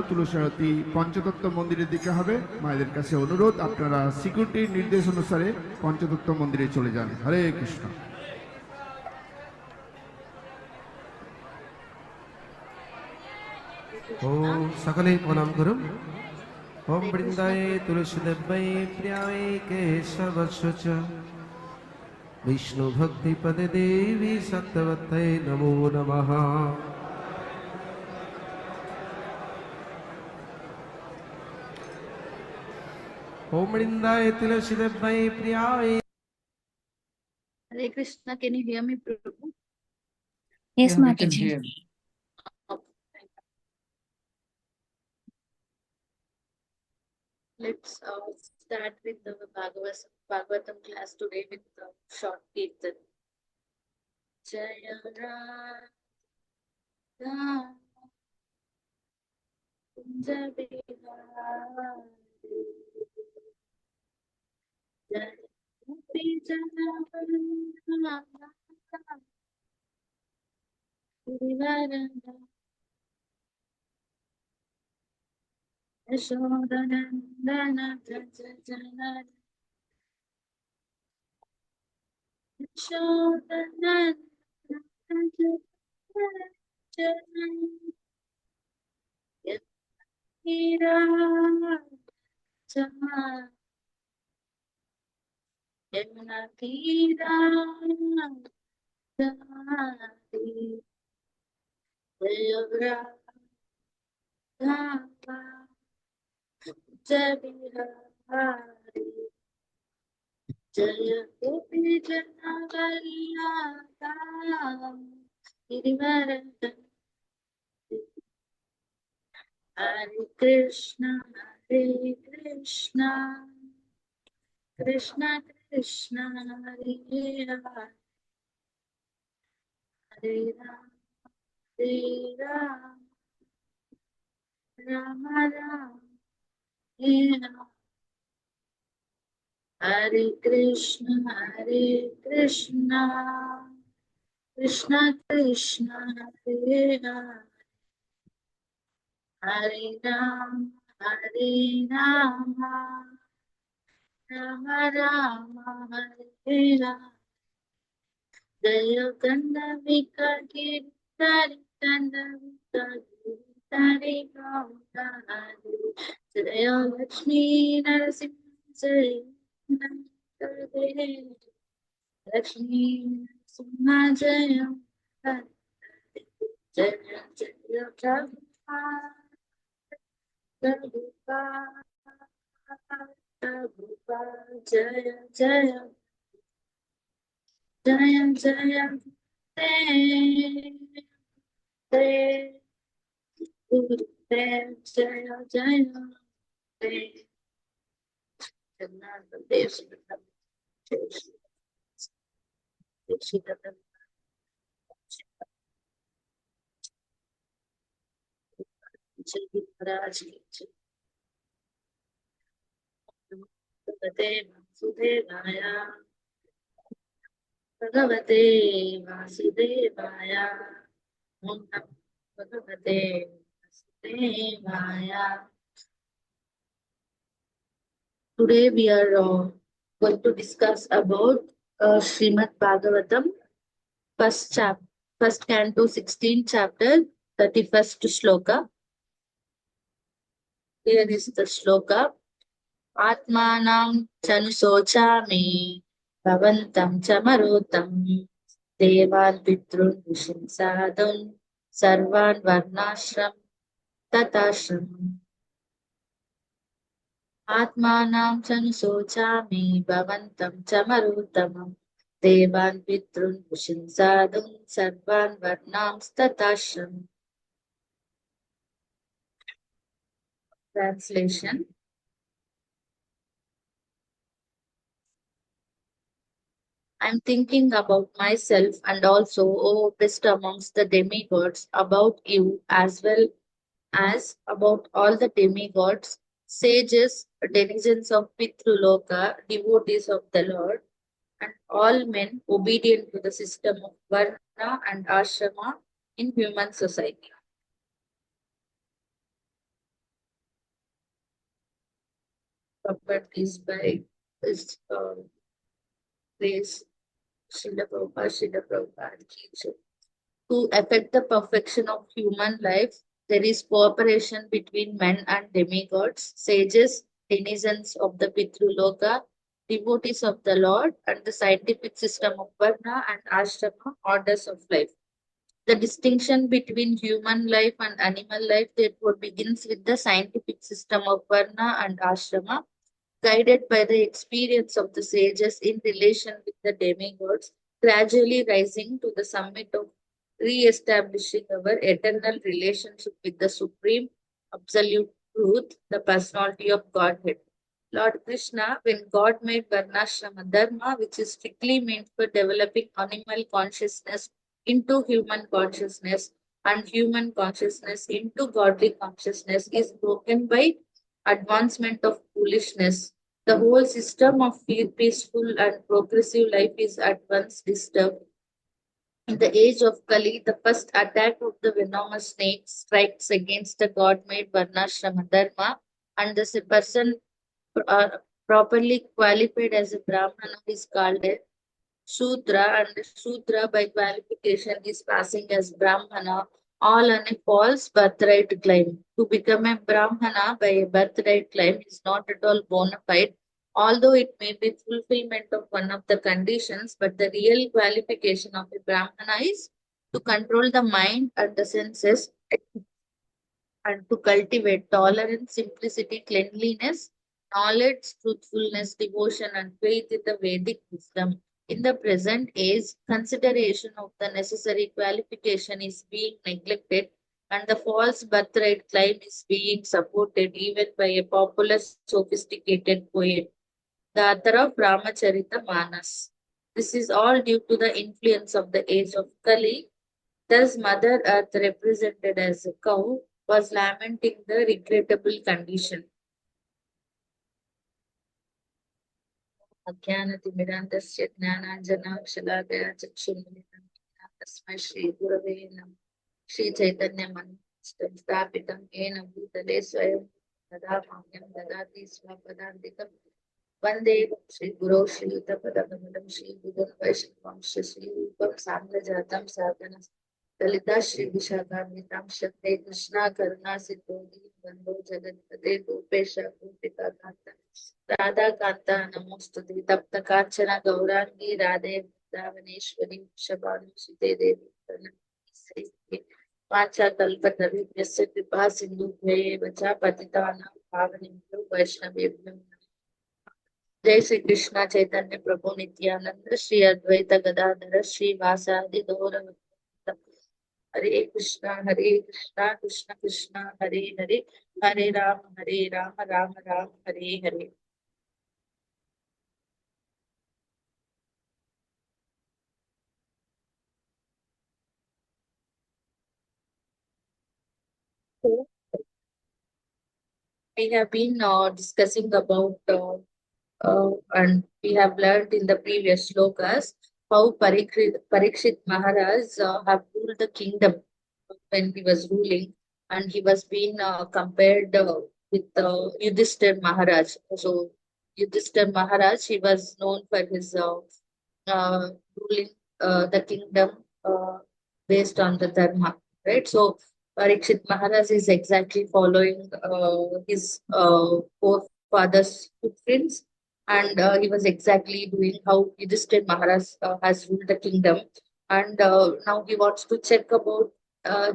তুলসীরতি পঞ্চতত্ত্ব মন্দিরের দিকে হবে। মায়েদের কাছে অনুরোধ, আপনারা সিকিউরিটির নির্দেশ অনুসারে পঞ্চতত্ত্ব মন্দিরে চলে যান। হরে কৃষ্ণ। ओम सकले प्रणाम करूं। ओम वृंदाय तुलसीदेव्यै प्रियाय केशवस्य च विष्णु भक्ति पदे देवी सत्यवत्यै नमो नमः। ओम वृंदाय तुलसीदेव्यै प्रियाय। Hare Krishna, can you hear me, Prabhu? Yes, Yeah, we can Mataji. hear. Let's start with the Bhagavatam class today with the short kirtan. Jaya Radha, Kunja Bihari, Jaya Gopi Jana, Girivaranga, Yashodanandana, Jaja Jana, Yashodanandana, Jaja Jana, Yadira Jana, Yamuna Tira Jari, Jaya Radha, Jabihari, Jaya Gopi Jana Vallabha, Girivaranga. Hare Krishna, Krishna Krishna, Hare Hare, Hare Rama, Rama Rama, Hare Rama. Hare Krishna, Krishna Krishna, Hare Hare, Hare Rama, Rama Rama, Hare Rama. Jaya Gandhavika Giridhari, Gandhavika Giridhari Gaudari, Jaya Lakshmi Narasimha, Jaya Narasimha, Lakshmi Narasimha, Jaya Jaya Jaya Prabhupada, Prabhupada, Jaya Jaya Jaya Jaya Dev, Gurudev, Jaya Jaya Dev, Janata Dev, Maharaj ki jai. Bhagavate Vasudevaya, Bhagavate Vasudevaya, Om Namo Bhagavate Vasudevaya. Today we are going to discuss about Srimad Bhagavatam, first canto, 16th chapter, 31st shloka. Here is the shloka. Atmanam chanusochami bhavantam chamarotam devan pitrun vishinsadam sarvan varnashram tatashram. Atmanam chanusochami bhavantam chamarotam devan pitrun vishinsadam sarvan varnams tatashram. Translation. I'm thinking about myself and also, oh, best amongst the demigods, about you as well as about all the demigods, sages, denizens of Pitruloka, devotees of the Lord, and all men obedient to the system of Varna and Ashrama in human society. properties by his grace, Srila Prabhupada teacher. To affect the perfection of human life, there is cooperation between men and demigods, sages, denizens of the Pitruloka, devotees of the Lord, and the scientific system of Varna and Ashrama, orders of life. The distinction between human life and animal life therefore begins with the scientific system of Varna and Ashrama, guided by the experience of the sages in relation with the demigods, gradually rising to the summit of re-establishing our eternal relationship with the Supreme Absolute Truth, the personality of Godhead. Lord Krishna, when God made Varnashrama Dharma, which is strictly meant for developing animal consciousness into human consciousness and human consciousness into godly consciousness, is broken by advancement of foolishness. The whole system of peaceful and progressive life is at once disturbed. In the age of Kali, the first attack of the venomous snake strikes against the god-made Varnashrama Dharma, and the person uh, properly qualified as a Brahmana is called a Shudra, and the Shudra by qualification is passing as Brahmana, all on a false birthright claim. To become a Brahmana by a birthright claim is not at all bona fide, although it may be fulfillment of one of the conditions, but the real qualification of a Brahmana is to control the mind and the senses and to cultivate tolerance, simplicity, cleanliness, knowledge, truthfulness, devotion, and faith in the Vedic wisdom. In the present age, consideration of the necessary qualification is being neglected, and the false birthright claim is being supported even by a popular, sophisticated poet, the author of Ramacharita Manas. This is all due to the influence of the age of Kali. Thus, Mother Earth, represented as a cow, was lamenting the regrettable condition. अज्ञानतिमिरान्धस्य ज्ञानाञ्जनाक्षलाकया चक्षुर्मिलितं येन तस्मै श्रीगुरवे नमः श्रीचैतन्यमनोभीष्टं स्थापितं येन भूतले स्वयं तदा माम्यं ददाति स्वपदान्तिकं वन्दे श्रीगुरौ श्रीयुतपदकमलं श्रीगुरुं वैष्णवंश श्रीरूपं साङ्गजातं साधनं ललिता श्रीविशाखान्वितां शक्ते कृष्णा करुणा सिद्धोगी बन्धो जगत्पते गोपेश गोपिका कान्ता राधा कांता नमोस्तुते तप्त कांचन गौरांगी राधे वृंदावनेश्वरी वृषभानुसुते देवी प्रणमामि वाचा कल्पतरुभ्यस्य कृपा सिन्धुभ्येव च पतितानां पावनेभ्यो वैष्णवेभ्यो नमः। जय श्री कृष्ण चैतन्य प्रभु नित्यानंद श्री अद्वैत गदाधर श्रीवासादि गौर हरे Krishna Krishna Krishna Hare Hare Hare Ram Ram Ram Hare Hare. So, we have been discussing about and we have learned in the previous slokas how Parikshit Maharaj have ruled the kingdom when he was ruling, and he was being compared with Yudhishthir Maharaj. So Yudhishthir Maharaj, he was known for his ruling the kingdom based on the dharma, right? So Parikshit Maharaj is exactly following his forefathers' footprints, and he was exactly doing how Yudhishthir Maharaj has ruled the kingdom. And now he wants to check about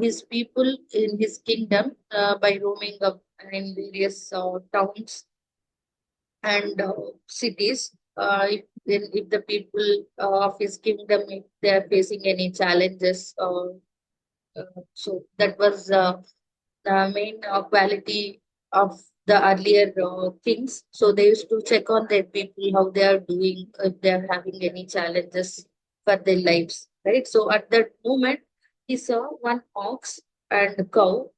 his people in his kingdom by roaming up in various towns and cities. If the people of his kingdom, if they are facing any challenges, so that was the main quality of the earlier kings. So they used to check on their people, how they are doing, if they are having any challenges for their lives, right? So at that moment, he saw one ox and a cow.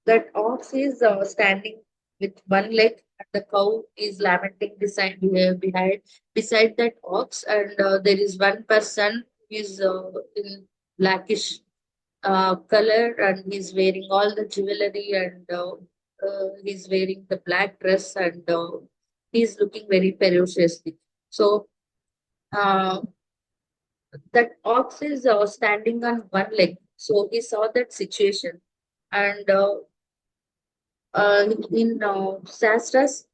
That ox is standing with one leg, and the cow is lamenting beside that ox, and there is one person who is in blackish color, and he's wearing all the jewelry and he's wearing the black dress and he's looking very ferociously. So uh, that ox is standing on one leg. So he saw that situation, and in Shastras,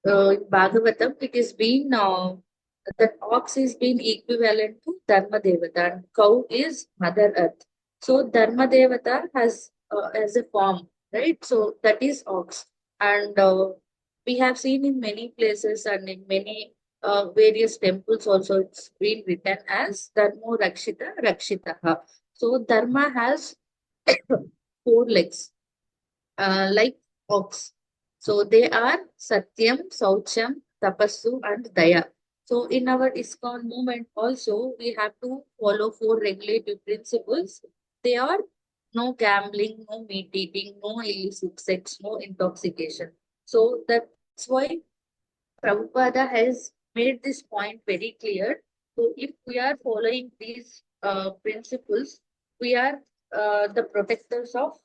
in Bhagavatam, it is been that ox is been equivalent to Dharma Devata and cow is Mother Earth. So Dharma Devata has a form, right? So that is ox, and we have seen in many places and in many various temples also it's been written as Dharmo Rakshita Rakshitaha. So Dharma has four legs, like ox. So they are Satyam, Saucham, Tapassu, and Daya. So in our ISKCON movement also, we have to follow four regulative principles. They are no gambling, no meat eating, no illicit sex, no intoxication. So that's why Prabhupada has made this point very clear. So if we are following these principles, we are the protectors of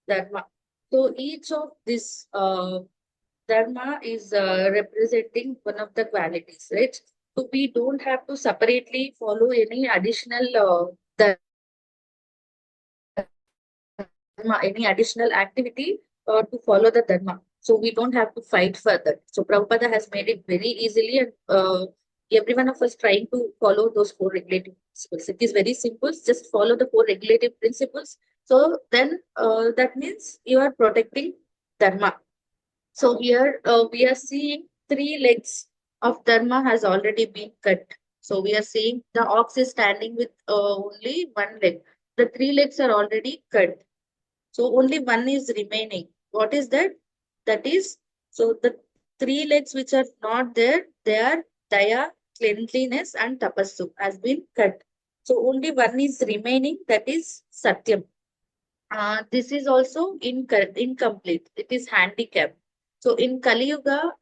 Dharma. So each of this Dharma is representing one of the qualities, right? So we don't have to separately follow any additional dharma, any additional activity to follow the dharma. So we don't have to fight for that. So Prabhupada has made it very easily, and every one of us trying to follow those four regulative principles. It is very simple. Just follow the four regulative principles. So then that means you are protecting dharma. So here we are seeing three legs of dharma has already been cut. So we are seeing the ox is standing with only one leg. The three legs are already cut. So only one is remaining. What is that? That is, so the three legs which are not there, they are daya, cleanliness, and tapassu has been cut. So only one is remaining, that is satyam. This is also incomplete. It is handicapped. So in Kali Yuga,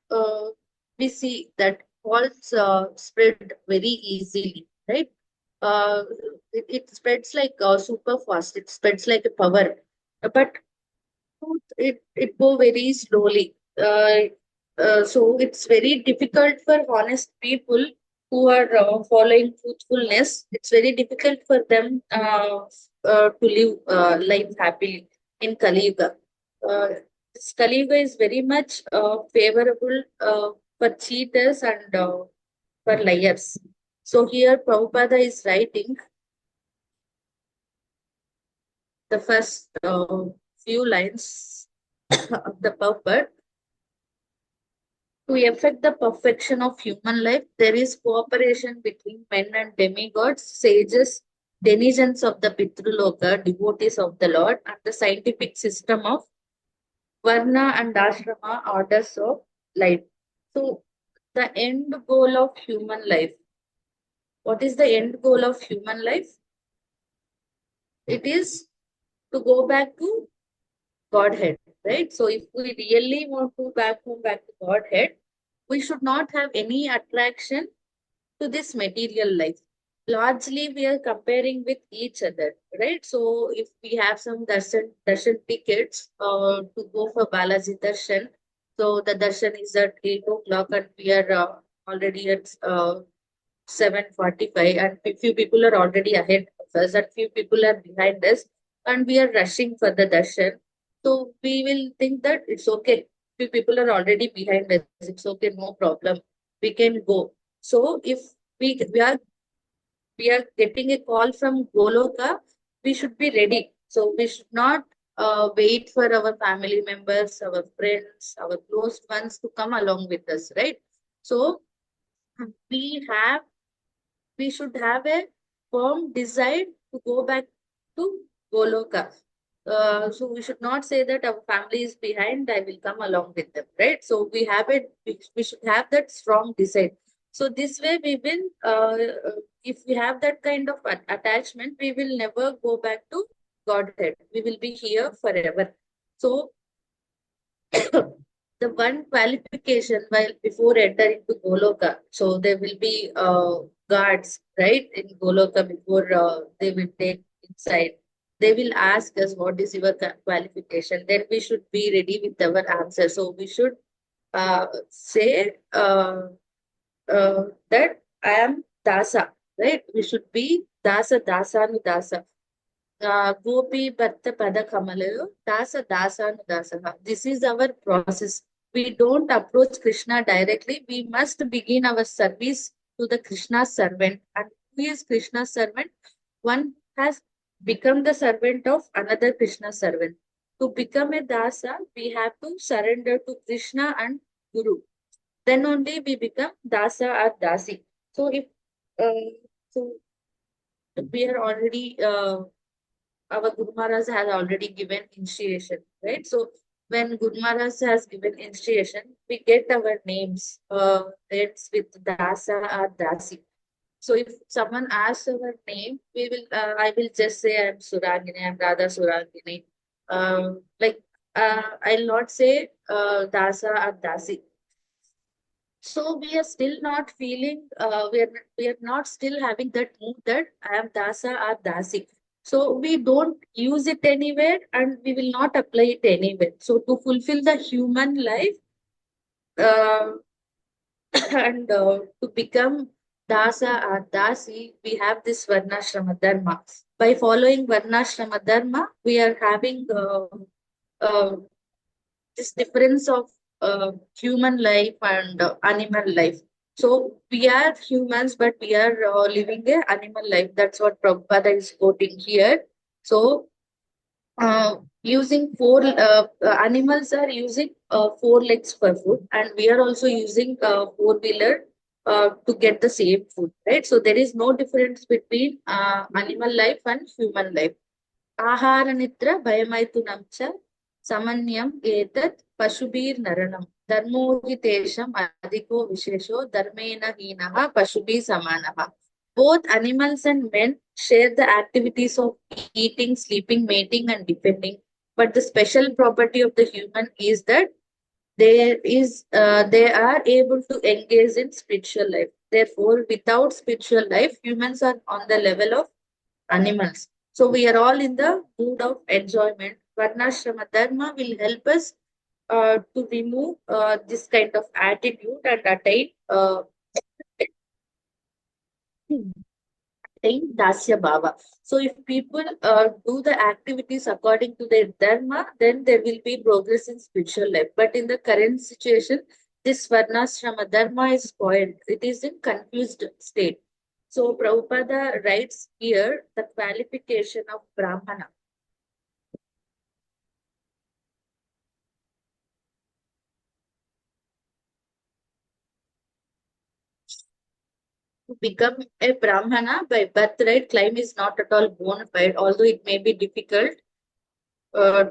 we see that faults spread very easily, right? It spreads like super fast. It spreads like a power. But it go very slowly. So it's very difficult for honest people who are following truthfulness. It's very difficult for them to live life happily in Kali Yuga. This Kali Yuga is very much favorable for cheaters and for liars. So here Prabhupada is writing the first few lines of the purport. To effect the perfection of human life, there is cooperation between men and demigods, sages, denizens of the Pitruloka, devotees of the Lord, and the scientific system of Varna and Ashrama orders of life. So, the end goal of human life. What is the end goal of human life? It is to go back to Godhead, right? So, if we really want to go back to Godhead, we should not have any attraction to this material life. Largely, we are comparing with each other, right? So, if we have some darshan tickets to go for Balaji darshan, so the darshan is at 8 o'clock, and we are already at 7:45, and few people are already ahead of us, and few people are behind us, and we are rushing for the darshan. So we will think that it's okay. Few people are already behind us. It's okay, no problem. We can go. So if we are getting a call from Goloka, we should be ready. So we should not wait for our family members, our friends, our close ones to come along with us, right? So we have we should have a firm desire to go back to Goloka. So we should not say that our family is behind, I will come along with them, right? So we should have that strong desire. So this way we will, if we have that kind of attachment, we will never go back to Godhead. We will be here forever. So the one qualification while before entering to Goloka, so there will be guards, right, in Goloka before they will take inside. they will ask us what is your qualification. Then we should be ready with our answer. So we should say that I am Dasa, right? We should be Dasa, Dasanu Dasa. Gopi Bhatta Pada Kamalayo, Dasa Dasanu Dasaha. This is our process. We don't approach Krishna directly. We must begin our service to the Krishna servant. And who is Krishna servant? One has become the servant of another Krishna servant. To become a Dasa, we have to surrender to Krishna and Guru. Then only we become Dasa or Dasi. So if so we are already our Guru Maharaj has already given initiation, right? So when Guru Maharaj has given initiation, we get our names. It's with Dasa or Dasi. So if someone asks our name, I will just say I'm Surangini, I'm Radha Surangini. Like I'll not say Dasa or Dasi. So we are still not feeling, we are not still having that mood that I am Dasa or Dasi. So we don't use it anywhere and we will not apply it anywhere. So to fulfill the human life uh, and to become Dasa or Dasi, we have this Varnashrama Dharma. By following Varnashrama Dharma, we are having uh, this difference of human life and animal life. So we are humans, but we are living a animal life. That's what Prabhupada is quoting here. So using animals are using four legs for food, and we are also using four-wheeler to get the same food, right? So there is no difference between animal life and human life. आहारनिद्र भयमैथुनं च समन्यम् एतत् पशुभिर्नरणम् धर्मो हि तेषाम् अधिको विशेषो धर्मेण हीनः पशुभिः समानः. Both animals and men share the activities of eating, sleeping, mating, and defending. But the special property of the human is that they are able to engage in spiritual life. Therefore, without spiritual life, humans are on the level of animals. So we are all in the mood of enjoyment. Varnashrama Dharma will help us to remove this kind of attitude and attain Dasya Bhava. So if people do the activities according to their Dharma, then there will be progress in spiritual life. But in the current situation, this Varnashrama Dharma is spoiled. It is in confused state. So Prabhupada writes here the qualification of Brahmana. To become a Brahmana by birthright claim is not at all bona fide, although it may be difficult uh,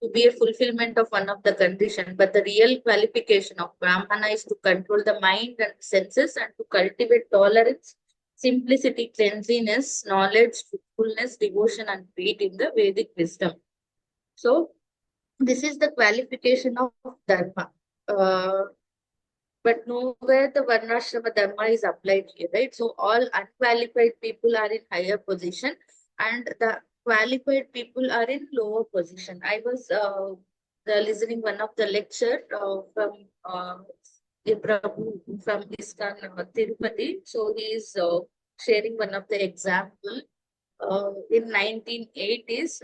to be a fulfillment of one of the conditions. But the real qualification of Brahmana is to control the mind and senses and to cultivate tolerance, simplicity, cleanliness, knowledge, truthfulness, devotion, and faith in the Vedic wisdom. So, this is the qualification of Dharma. But nowhere the Varnashrama Dharma is applied here, right? So all unqualified people are in higher position and the qualified people are in lower position. I was listening one of the lecture from a Prabhu from ISKCON Tirupati. So he is sharing one of the example. In 1980s,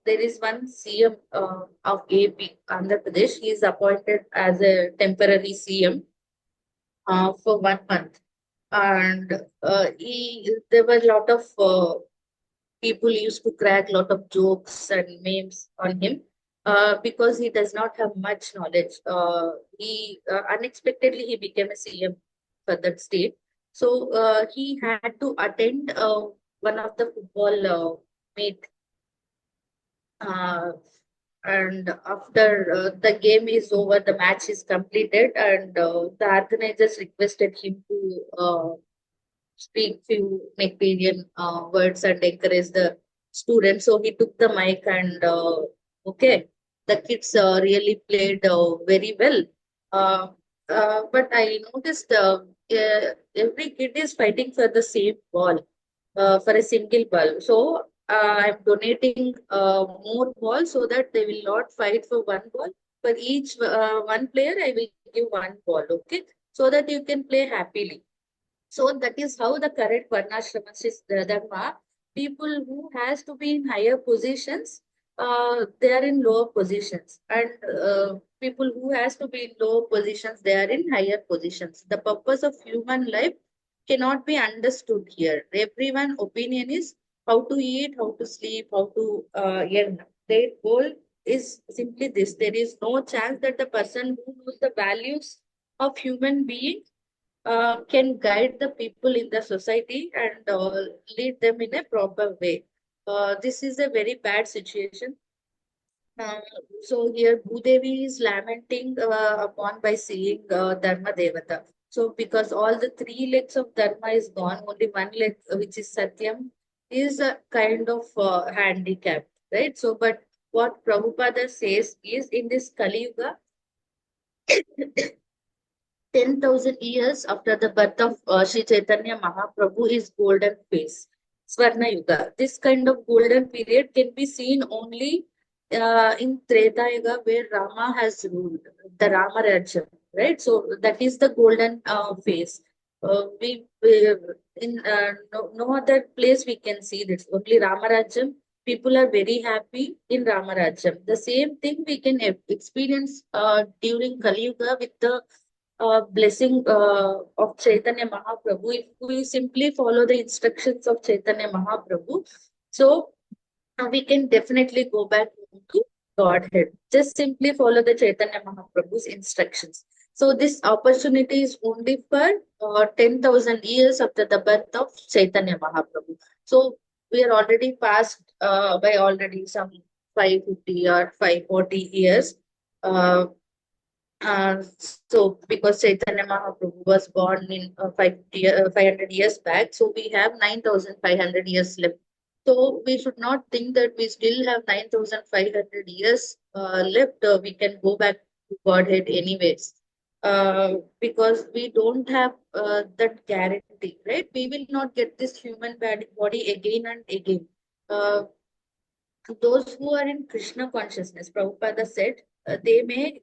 there is one CM of AP, Andhra Pradesh. He is appointed as a temporary CM for 1 month. And there were a lot of people used to crack a lot of jokes and memes on him because he does not have much knowledge. He unexpectedly he became a CM for that state. So he had to attend one of the football meet. Uh, and after the game is over, the match is completed, and the organizers requested him to speak few Nectarian words and encourage the students. So he took the mic and okay, the kids really played very well. Uh, but I noticed every kid is fighting for the same ball, for a single ball. So I'm donating more balls so that they will not fight for one ball. For each one player, I will give one ball, okay? So that you can play happily. So that is how the correct varnashrama dharma. People who has to be in higher positions, they are in lower positions, and people who has to be in lower positions, they are in higher positions. The purpose of human life cannot be understood here. Everyone opinion is how to eat, how to sleep, how to earn. Their goal is simply this. There is no chance that the person who knows the values of human being can guide the people in the society and lead them in a proper way. This is a very bad situation. Uh, so here Bhudevi is lamenting upon by seeing Dharma Devata. So because all the three legs of Dharma is gone, only one leg, which is Satyam, is a kind of handicap, right? So, but what Prabhupada says is in this Kali Yuga, 10,000 years after the birth of Sri Chaitanya Mahaprabhu is golden phase, Swarna Yuga. This kind of golden period can be seen only in Treta Yuga where Rama has ruled, the Rama Rajya, right? So that is the golden phase. We in no other place we can see this. Only Rama Rajyam. People are very happy in Rama Rajyam. The same thing we can experience during Kali Yuga with the blessing of Chaitanya Mahaprabhu. If we simply follow the instructions of Chaitanya Mahaprabhu, so we can definitely go back to Godhead. Just simply follow the Chaitanya Mahaprabhu's instructions. So this opportunity is only for 10,000 years after the birth of Chaitanya Mahaprabhu. So we are already past by already some 550 or 540 years. Uh, so because Chaitanya Mahaprabhu was born in 500 years back, so we have 9,500 years left. So we should not think that we still have 9,500 years left. We can go back to Godhead anyways. Because we don't have that guarantee, right? We will not get this human body again and again. Uh, those who are in Krishna consciousness, Prabhupada said, they may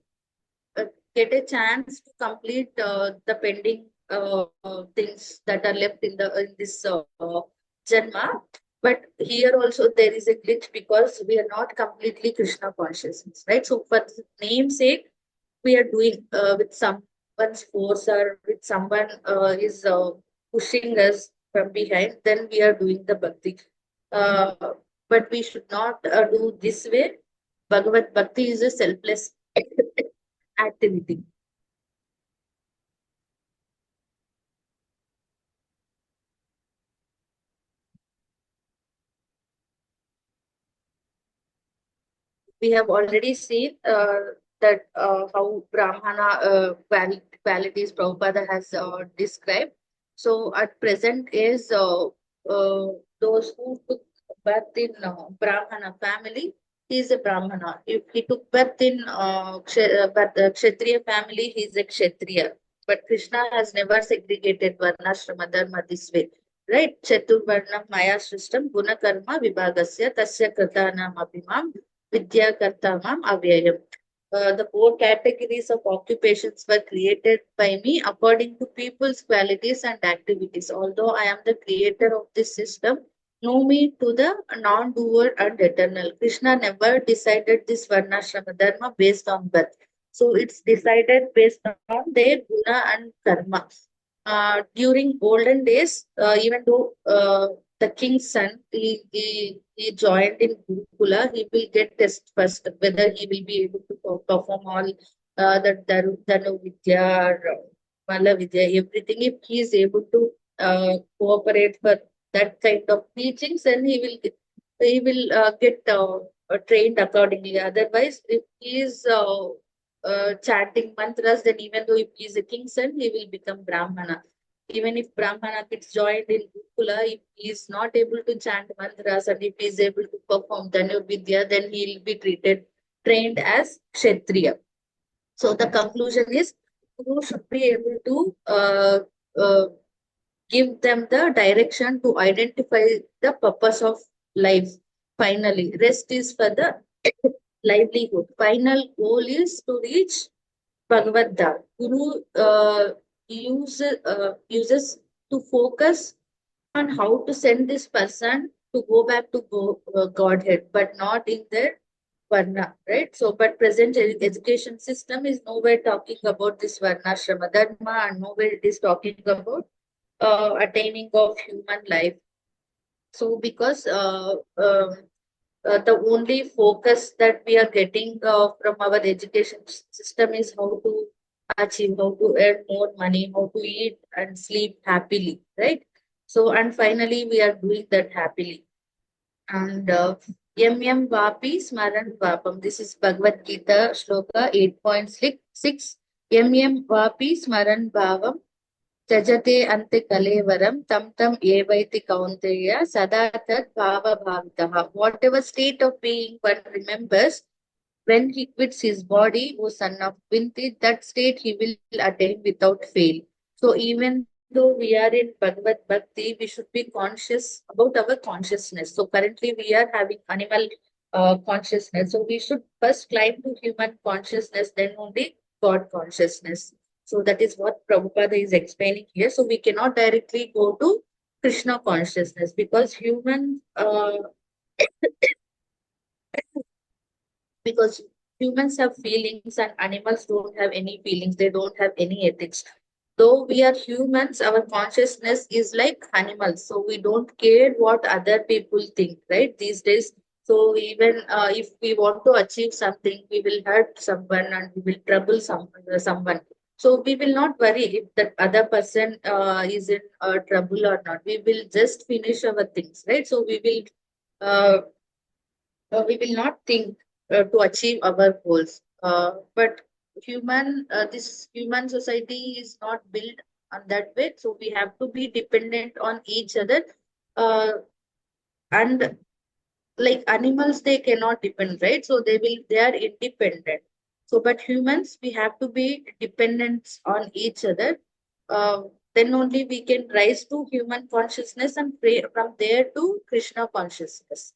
uh, get a chance to complete the pending things that are left in this janma. But here also there is a glitch because we are not completely Krishna consciousness, right? So for namesake, we are doing with someone's force or with someone is pushing us from behind, then we are doing the bhakti. Uh, but we should not do this way. Bhagavad Bhakti is a selfless activity. We have already seen that how Brahmana qualities Prabhupada has described. So at present is those who took birth in Brahmana family, he is a Brahmana. If he took birth in Kshatriya family, he is a Kshatriya. But Krishna has never segregated Varnashrama Dharma this way. Right? Chaturvarnam Maya Srishtam Guna Karma Vibhagasya Tasya Kritanam Abhimam Vidya Kartamam Avyayam. The four categories of occupations were created by me according to people's qualities and activities. Although I am the creator of this system, know me to the non-doer and eternal. Krishna never decided this Varnashrama Dharma based on birth. So it's decided based on their guna and karma. During olden days, even though the king's son, he joined in Gurukula, he will get test first whether he will be able to perform all the Dhanu Vidya or Mala Vidya, everything. If he is able to cooperate for that kind of teachings, then he will get trained accordingly. Otherwise, if he is chanting mantras, then even though if he is a king's son, he will become Brahmana. Even if Brahmana gets joined in Gurukula, if he is not able to chant mantras and if he is able to perform Dhanu Vidya, then he will be trained as Kshatriya. So the conclusion is Guru should be able to uh, give them the direction to identify the purpose of life. Finally, rest is for the livelihood. Final goal is to reach Bhagavad Dham. Guru uses to focus on how to send this person to go back to Godhead, but not in their Varna, right? So, but present education system is nowhere talking about this Varna Shrama Dharma, and nowhere it is talking about attaining of human life. So, because the only focus that we are getting from our education system is how to achieve, how to earn more money, how to eat and sleep happily, right? So, and finally, we are doing that happily. And MM Vapi Smaran Vapam. This is Bhagavad Gita Shloka 8.6. MM Vapi Smaran Bhavam Jajate ante kalevaram tam tam evaiti kaunteya sada tat bhava bhavitaha. Whatever state of being one remembers, when he quits his body, O son of Vinti, that state he will attain without fail. So even though we are in Bhagavad Bhakti, we should be conscious about our consciousness. So currently we are having animal consciousness. So we should first climb to human consciousness, then only God consciousness. So that is what Prabhupada is explaining here. So we cannot directly go to Krishna consciousness because because humans have feelings and animals don't have any feelings, they don't have any ethics. Though we are humans, our consciousness is like animals, so we don't care what other people think, right, these days. So even if we want to achieve something, we will hurt someone and we will trouble someone. So we will not worry if that other person is in trouble or not. We will just finish our things, right? So uh, we will not think to achieve our goals. But this human society is not built on that way. So we have to be dependent on each other. Uh, and like animals, they cannot depend, right? So they are independent. So, but humans, we have to be dependent on each other. Uh, then only we can rise to human consciousness and pray from there to Krishna consciousness.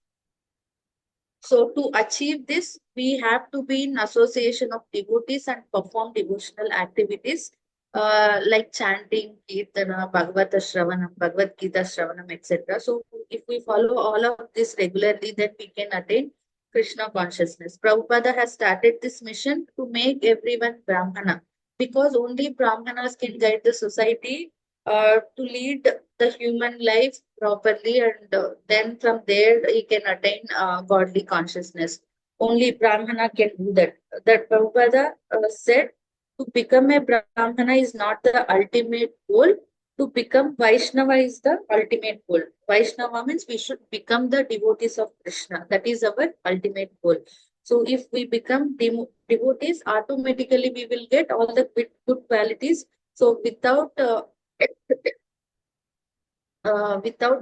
So to achieve this, we have to be in association of devotees and perform devotional activities like chanting, Kirtana, Bhagavata Shravanam, Bhagavad Gita Shravanam, etc. So if we follow all of this regularly, then we can attain Krishna consciousness. Prabhupada has started this mission to make everyone Brahmana because only Brahmanas can guide the society to lead the human life properly, and then from there he can attain godly consciousness. Only Brahmana can do that. That Prabhupada said to become a Brahmana is not the ultimate goal. To become Vaishnava is the ultimate goal. Vaishnava means we should become the devotees of Krishna. That is our ultimate goal. So if we become devotees, automatically we will get all the good qualities. So without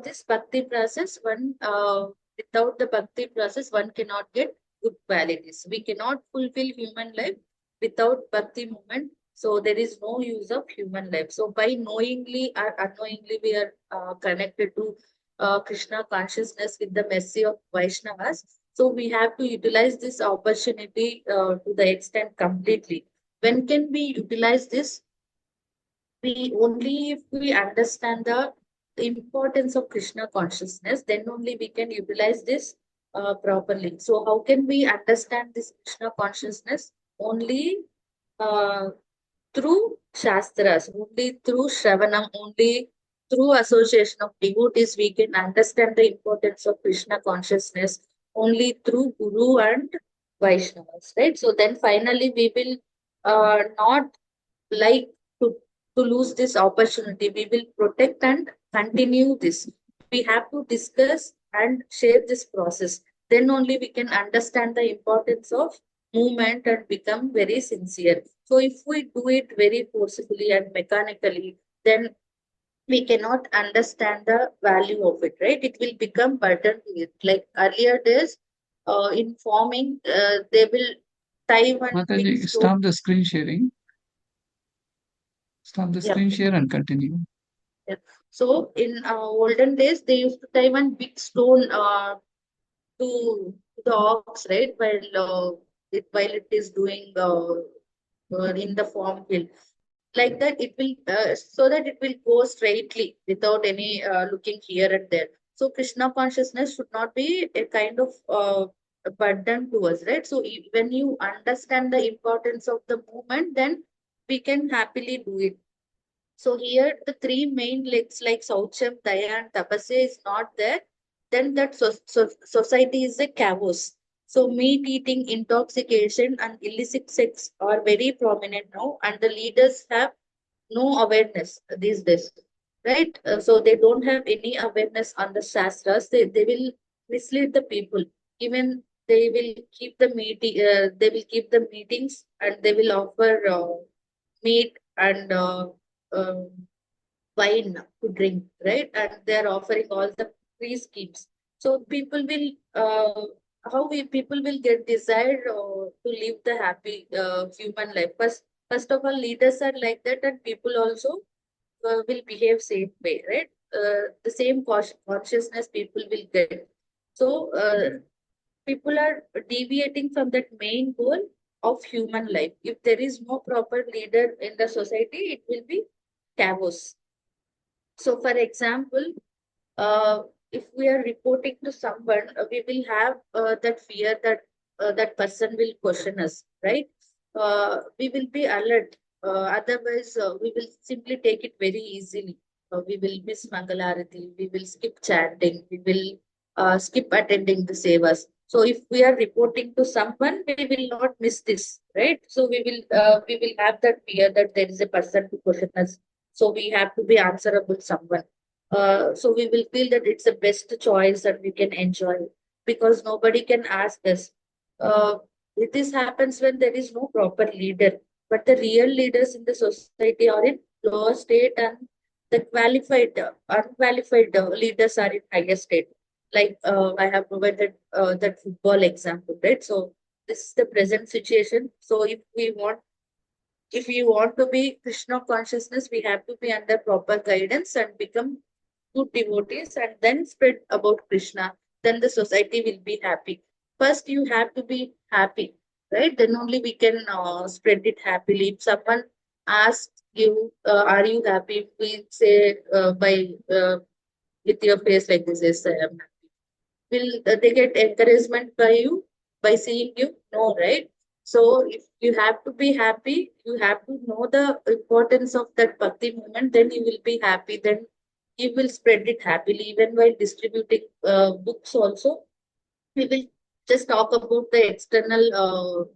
this bhakti process, without the bhakti process, one cannot get good qualities. We cannot fulfill human life without bhakti movement. So there is no use of human life. So by knowingly or unknowingly, we are connected to Krishna consciousness with the mercy of Vaishnavas. So we have to utilize this opportunity to the extent completely. When can we utilize this? We only if we understand the importance of Krishna consciousness, then only we can utilize this properly. So how can we understand this Krishna consciousness? Only uh, through Shastras, only through Shravanam, only through association of devotees, we can understand the importance of Krishna consciousness, only through Guru and Vaishnavas, right? So then finally we will not like to, to lose this opportunity. We will protect and continue this. We have to discuss and share this process. Then only we can understand the importance of movement and become very sincere. So if we do it very forcefully and mechanically, then we cannot understand the value of it, right? It will become burden to it. Like earlier days, in farming, they will tie one big Mataji, stone. stop the screen sharing. Stop the Yeah, screen share and continue. here. So in olden days, they used to tie one big stone to the ox, right? While it is doing in the farm field, like that it will so that it will go straightly without any looking here and there. So Krishna consciousness should not be a kind of a burden to us, right? So when you understand the importance of the movement, then we can happily do it. So here the three main legs like Saucham, Daya, and Tapasya is not there, then that society is a chaos. So meat eating, intoxication, and illicit sex are very prominent now, and the leaders have no awareness these days, right? So they don't have any awareness on the shastras. They will mislead the people. Even they will keep the meetings and they will offer meat and um, wine to drink, right? And they're offering all the free schemes. So people will get desired to live the happy human life. First of all, leaders are like that, and people also will behave same way, right? The same consciousness people will get. So people are deviating from that main goal of human life. If there is no proper leader in the society, it will be chaos. So, for example, if we are reporting to someone, we will have that fear that that person will question us, right? We will be alert. Otherwise, we will simply take it very easily. We will miss Mangalarati, we will skip chanting, we will skip attending the sevas. So, if we are reporting to someone, we will not miss this, right? So, we will have that fear that there is a person to question us. So, we have to be answerable someone. So we will feel that it's the best choice that we can enjoy because nobody can ask us. Uh, this happens when there is no proper leader, but the real leaders in the society are in lower state, and the unqualified leaders are in higher state. Like I have provided that football example, right? So this is the present situation. So if we want to be Krishna consciousness, we have to be under proper guidance and become good devotees and then spread about Krishna. Then the society will be happy. First, you have to be happy, right? Then only we can spread it happily. If someone asks you, "Are you happy?" We say by with your face like this, "Yes, I am." Will they get encouragement by you by seeing you? No, right? So if you have to be happy, you have to know the importance of that bhakti moment, then you will be happy. Then you will spread it happily. Even while distributing books, also, we will just talk about the external,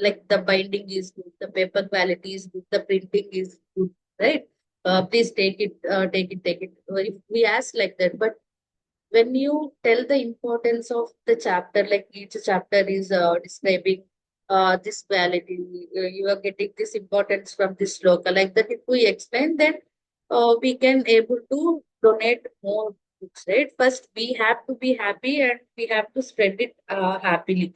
like the binding is good, the paper quality is good, the printing is good, right? Please take it. If we ask like that, but when you tell the importance of the chapter, like each chapter is describing this quality, you are getting this importance from this sloka. Like that, if we explain, then we can able to donate more books, right? First, we have to be happy and we have to spread it happily.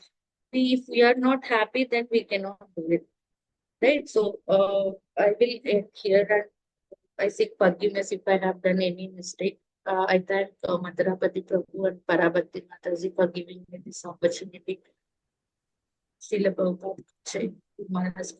If we are not happy, then we cannot do it, right? So I will end here and I seek forgiveness if I have done any mistake. I thank Madarapati Prabhu and Parabhati Mataji for giving me this opportunity. Srila Prabhupada, Jai Maharaj.